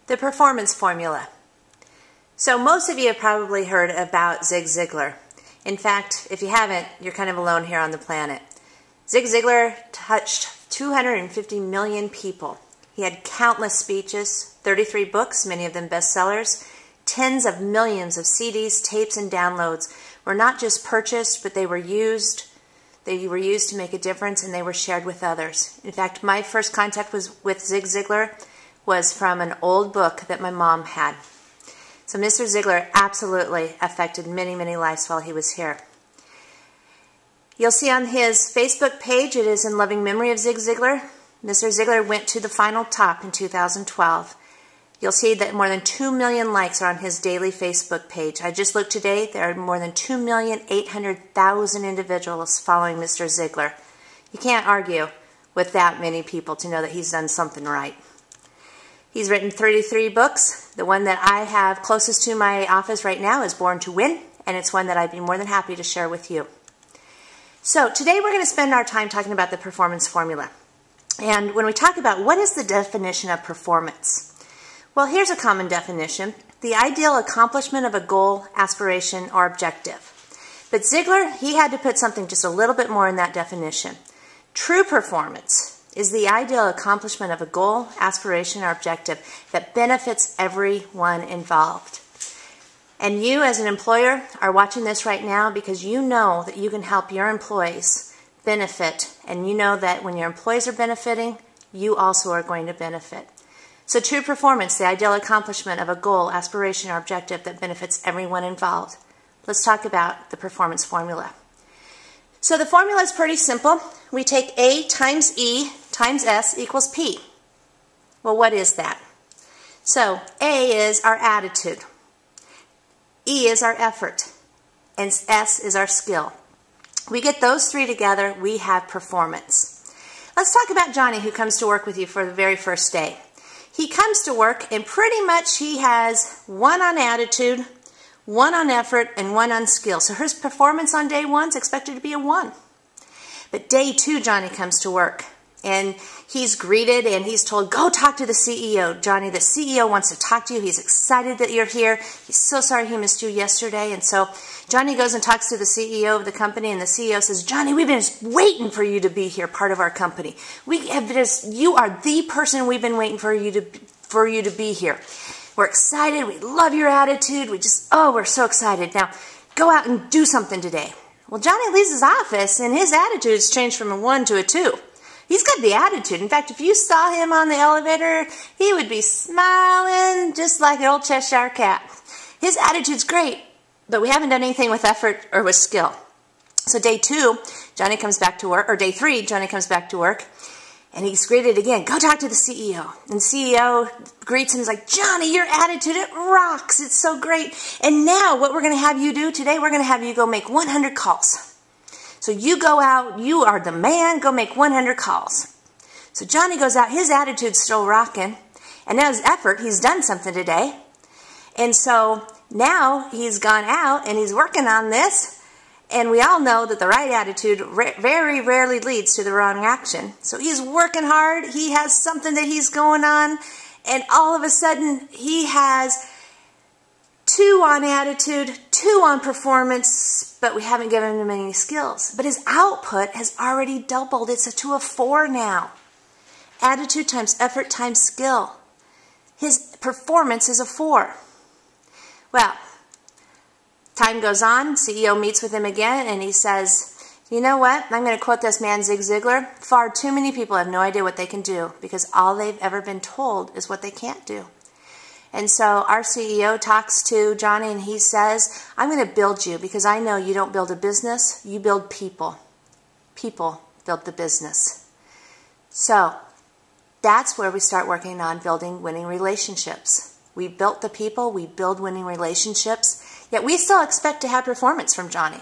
The performance formula. So most of you have probably heard about Zig Ziglar. In fact, if you haven't, you're kind of alone here on the planet. Zig Ziglar touched 250 million people. He had countless speeches, 33 books, many of them bestsellers, tens of millions of CDs, tapes, and downloads were not just purchased, but they were used. They were used to make a difference, and they were shared with others. In fact, my first contact with Zig Ziglar was from an old book that my mom had. So Mr. Ziglar absolutely affected many, many lives while he was here. You'll see on his Facebook page, it is in loving memory of Zig Ziglar. Mr. Ziglar went to the final top in 2012. You'll see that more than 2 million likes are on his daily Facebook page. I just looked today, there are more than 2,800,000 individuals following Mr. Ziglar. You can't argue with that many people to know that he's done something right. He's written 33 books. The one that I have closest to my office right now is Born to Win, and it's one that I'd be more than happy to share with you. So today we're going to spend our time talking about the performance formula. And when we talk about what is the definition of performance, well, here's a common definition: the ideal accomplishment of a goal, aspiration, or objective. But Ziglar, he had to put something just a little bit more in that definition. True performance is the ideal accomplishment of a goal, aspiration, or objective that benefits everyone involved. And you as an employer are watching this right now because you know that you can help your employees benefit, and you know that when your employees are benefiting, you also are going to benefit. So true performance, the ideal accomplishment of a goal, aspiration, or objective that benefits everyone involved. Let's talk about the performance formula. So the formula is pretty simple. We take A times E times S equals P. Well, what is that? So A is our attitude, E is our effort, and S is our skill. We get those three together, we have performance. Let's talk about Johnny, who comes to work with you for the very first day. He comes to work and pretty much he has 1 on attitude, 1 on effort, and 1 on skill. So his performance on day 1 is expected to be a 1. But day 2, Johnny comes to work and he's greeted and he's told, go talk to the CEO. Johnny, the CEO wants to talk to you. He's excited that you're here. He's so sorry he missed you yesterday. And so Johnny goes and talks to the CEO of the company, and the CEO says, Johnny, we've been just waiting for you to be here, part of our company. You are the person we've been waiting for you to be here. We're excited. We love your attitude. We're so excited. Now, go out and do something today. Well, Johnny leaves his office, and his attitude's changed from a 1 to a 2. He's got the attitude. In fact, if you saw him on the elevator, he would be smiling just like an old Cheshire cat. His attitude's great, but we haven't done anything with effort or with skill. So day 2, Johnny comes back to work, or day 3, Johnny comes back to work, and he's greeted again. Go talk to the CEO. And the CEO greets him and is like, Johnny, your attitude, it rocks. It's so great. And now what we're going to have you do today, we're going to have you go make 100 calls. So you go out, you are the man, go make 100 calls. So Johnny goes out, his attitude's still rocking. And now his effort, he's done something today. And so now he's gone out and he's working on this. And we all know that the right attitude very rarely leads to the wrong action. So he's working hard. He has something that he's going on. And all of a sudden, he has 2 on attitude, 2 on performance, but we haven't given him any skills. But his output has already doubled. It's to a 4 now. Attitude times effort times skill. His performance is a 4. Well, time goes on, CEO meets with him again, and he says, you know what, I'm going to quote this man, Zig Ziglar, far too many people have no idea what they can do because all they've ever been told is what they can't do. And so our CEO talks to Johnny and he says, I'm going to build you because I know you don't build a business, you build people. People build the business. So that's where we start working on building winning relationships. We built the people, we build winning relationships, yet we still expect to have performance from Johnny.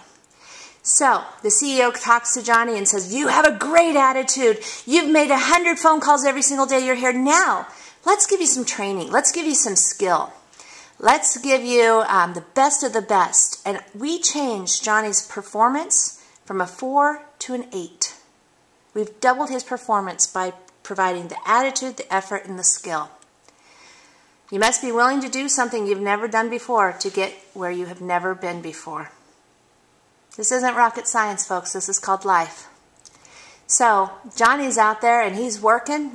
So the CEO talks to Johnny and says, you have a great attitude. You've made 100 phone calls every single day you're here. Now, let's give you some training. Let's give you some skill. Let's give you the best of the best. And we changed Johnny's performance from a 4 to an 8. We've doubled his performance by providing the attitude, the effort, and the skill. You must be willing to do something you've never done before to get where you have never been before. This isn't rocket science, folks. This is called life. So Johnny's out there and he's working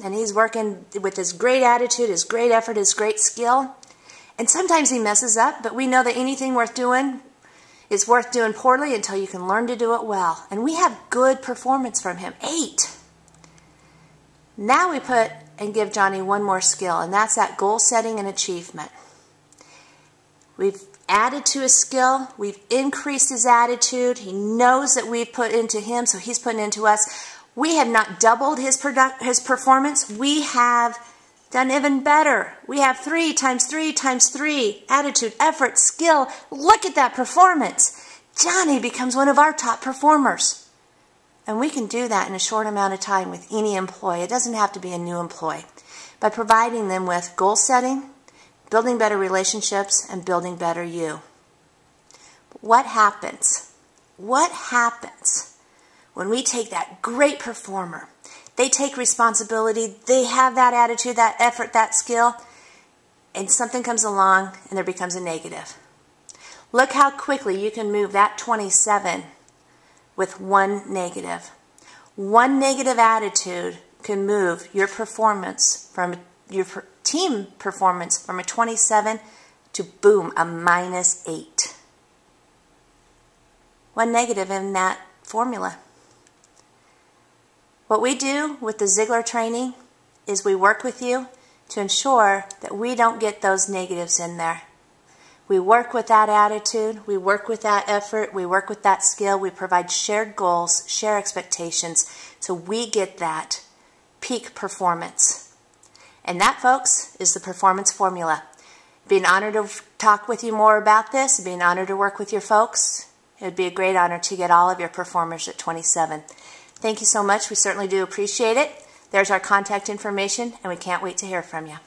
with his great attitude, his great effort, his great skill. And sometimes he messes up, but we know that anything worth doing is worth doing poorly until you can learn to do it well. And we have good performance from him. 8. Now we put and give Johnny one more skill, and that's that goal setting and achievement. We've added to his skill. We've increased his attitude. He knows that we've put into him, so he's putting into us. We have not doubled his performance. We have done even better. We have 3 times 3 times 3. Attitude, effort, skill. Look at that performance. Johnny becomes one of our top performers. And we can do that in a short amount of time with any employee. It doesn't have to be a new employee. By providing them with goal setting, building better relationships, and building better you. What happens? What happens when we take that great performer? They take responsibility, they have that attitude, that effort, that skill, and something comes along and there becomes a negative. Look how quickly you can move that 27 with one negative. One negative attitude can move your performance from your team performance from a 27 to boom, a -8. One negative in that formula. What we do with the Ziglar training is we work with you to ensure that we don't get those negatives in there. We work with that attitude, we work with that effort, we work with that skill, we provide shared goals, share expectations, so we get that peak performance. And that, folks, is the performance formula. It'd be an honor to talk with you more about this. It'd be an honor to work with your folks. It would be a great honor to get all of your performers at 27. Thank you so much. We certainly do appreciate it. There's our contact information, and we can't wait to hear from you.